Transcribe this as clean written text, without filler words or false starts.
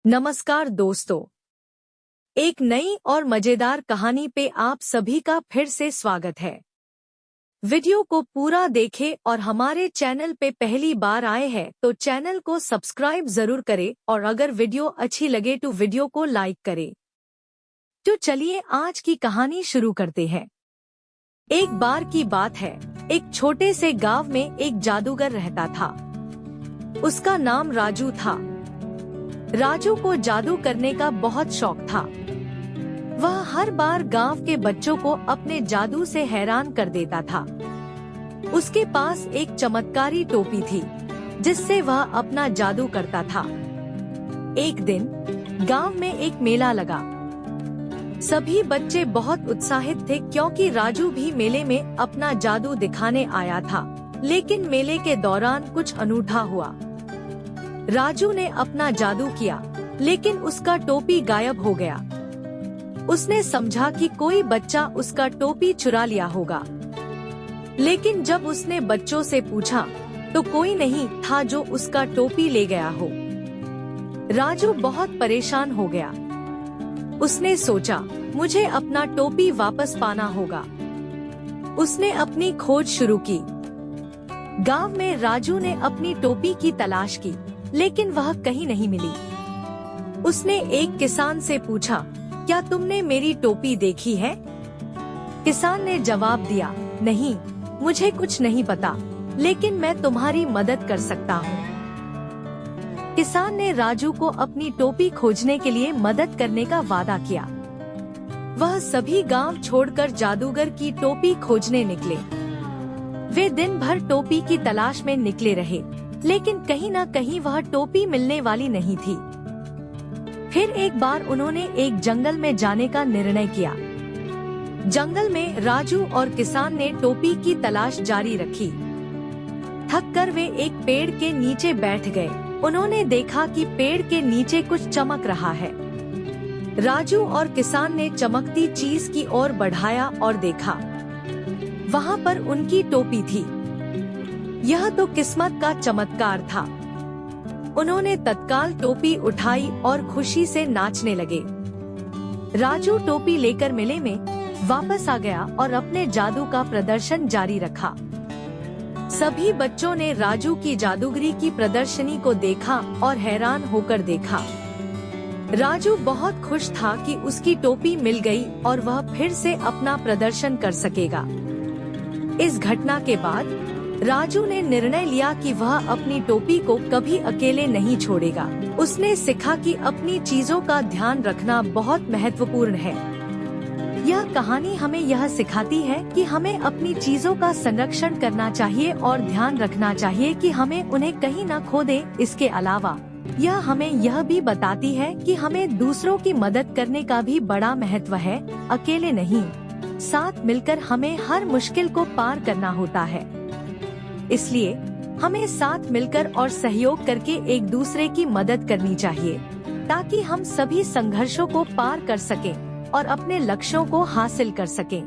नमस्कार दोस्तों, एक नई और मजेदार कहानी पे आप सभी का फिर से स्वागत है। वीडियो को पूरा देखें और हमारे चैनल पे पहली बार आए हैं तो चैनल को सब्सक्राइब जरूर करें और अगर वीडियो अच्छी लगे तो वीडियो को लाइक करें। तो चलिए आज की कहानी शुरू करते हैं। एक बार की बात है, एक छोटे से गांव में एक जादूगर रहता था। उसका नाम राजू था। राजू को जादू करने का बहुत शौक था। वह हर बार गांव के बच्चों को अपने जादू से हैरान कर देता था। उसके पास एक चमत्कारी टोपी थी जिससे वह अपना जादू करता था। एक दिन गांव में एक मेला लगा। सभी बच्चे बहुत उत्साहित थे क्योंकि राजू भी मेले में अपना जादू दिखाने आया था। लेकिन मेले के दौरान कुछ अनूठा हुआ। राजू ने अपना जादू किया लेकिन उसका टोपी गायब हो गया। उसने समझा कि कोई बच्चा उसका टोपी चुरा लिया होगा। लेकिन जब उसने बच्चों से पूछा तो कोई नहीं था जो उसका टोपी ले गया हो। राजू बहुत परेशान हो गया। उसने सोचा, मुझे अपना टोपी वापस पाना होगा। उसने अपनी खोज शुरू की। गांव में राजू ने अपनी टोपी की तलाश की लेकिन वह कहीं नहीं मिली। उसने एक किसान से पूछा, क्या तुमने मेरी टोपी देखी है? किसान ने जवाब दिया, नहीं, मुझे कुछ नहीं पता, लेकिन मैं तुम्हारी मदद कर सकता हूँ। किसान ने राजू को अपनी टोपी खोजने के लिए मदद करने का वादा किया। वह सभी गांव छोड़कर जादूगर की टोपी खोजने निकले। वे दिन भर टोपी की तलाश में निकले रहे लेकिन कहीं न कहीं वह टोपी मिलने वाली नहीं थी। फिर एक बार उन्होंने एक जंगल में जाने का निर्णय किया। जंगल में राजू और किसान ने टोपी की तलाश जारी रखी। थक कर वे एक पेड़ के नीचे बैठ गए। उन्होंने देखा कि पेड़ के नीचे कुछ चमक रहा है। राजू और किसान ने चमकती चीज की ओर बढ़ाया और देखा, वहाँ पर उनकी टोपी थी। यह तो किस्मत का चमत्कार था। उन्होंने तत्काल टोपी उठाई और खुशी से नाचने लगे। राजू टोपी लेकर मेले में वापस आ गया और अपने जादू का प्रदर्शन जारी रखा। सभी बच्चों ने राजू की जादूगरी की प्रदर्शनी को देखा और हैरान होकर देखा। राजू बहुत खुश था कि उसकी टोपी मिल गई और वह फिर से अपना प्रदर्शन कर सकेगा। इस घटना के बाद राजू ने निर्णय लिया कि वह अपनी टोपी को कभी अकेले नहीं छोड़ेगा। उसने सीखा कि अपनी चीजों का ध्यान रखना बहुत महत्वपूर्ण है। यह कहानी हमें यह सिखाती है कि हमें अपनी चीजों का संरक्षण करना चाहिए और ध्यान रखना चाहिए कि हमें उन्हें कहीं न खो दें। इसके अलावा यह हमें यह भी बताती है कि हमें दूसरों की मदद करने का भी बड़ा महत्व है। अकेले नहीं, साथ मिलकर हमें हर मुश्किल को पार करना होता है। इसलिए हमें साथ मिलकर और सहयोग करके एक दूसरे की मदद करनी चाहिए ताकि हम सभी संघर्षों को पार कर सकें और अपने लक्ष्यों को हासिल कर सकें।